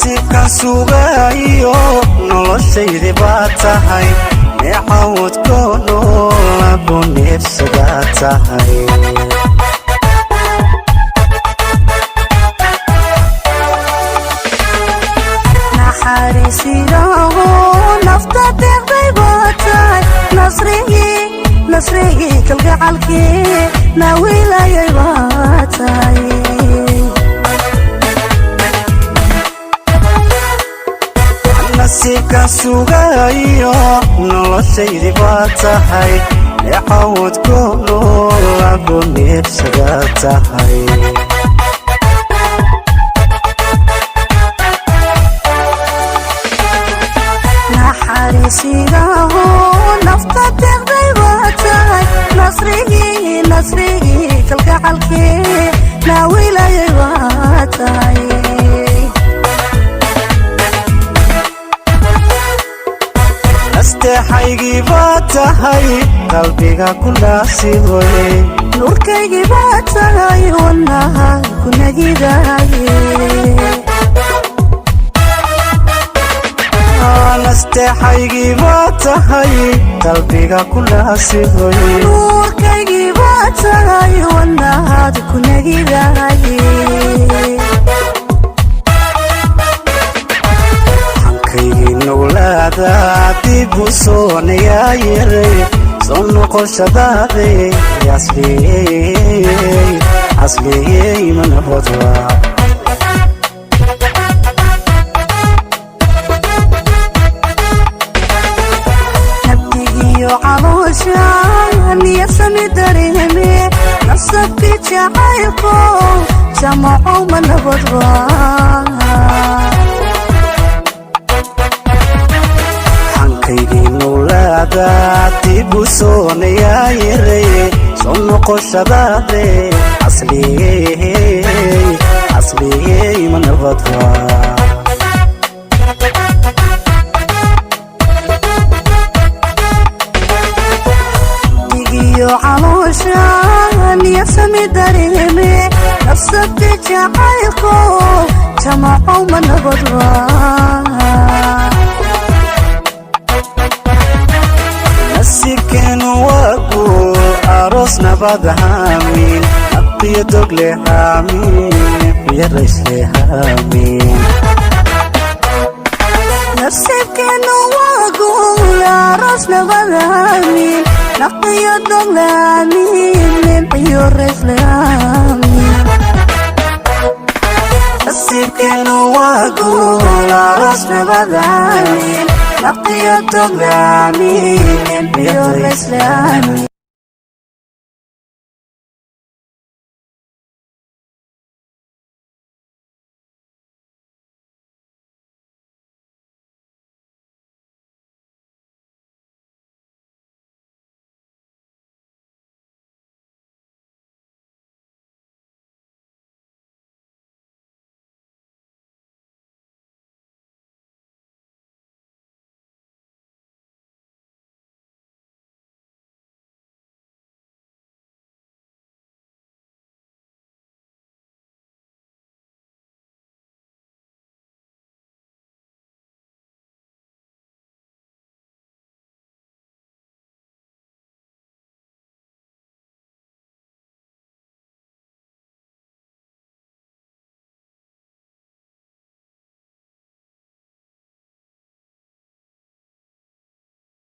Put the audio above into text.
nasiibka sugayo noloshaydi baad tahay neecawdkoono lagu neefsadaa tahay naxariisidaho nafta deeqday baad tahay nasrigii kalgacalkii naawilayay baad tahay nasiibka sugayo noloshaydi baad tahay neecawdkoono lagu neefsadaa tahay naxariisidaho nafta deeqday baad tahay nasrigii kalgacalkii naawilayay baad tahay nasteexaygii baad tahay qalbiga ku naasiboye nuurkaygii baad tahay wadnaha ku nagidaye nasteexaygii baad tahay qalbiga ku naasiboye nuurkaygii baad tahay wadnahaad ku nagidaye nowlaada dib u soo nayaayiray soo noqoshadaade asliyey mana hodwa nabdigiyo caloosha niyasami dareeme nasabki jacaylko jamacow mana hodwa nowlaada dib u soo nayaayiray soo noqoshadaade asliyey mana hodwa digiyo caloosha niyasami dareeme nafsabti jacaylko jamacow mana hodwa nasiibkeenu waagu aroos nabad haamin aqiyo dogle haamin yaraysle haamin nasiibkeenu waagu aroos nabad haamin aqiyo dogle haamin yaraysle haamin nasiibkeenu waagu aroos nabad haamin نقي الدمامين بيور الإسلامي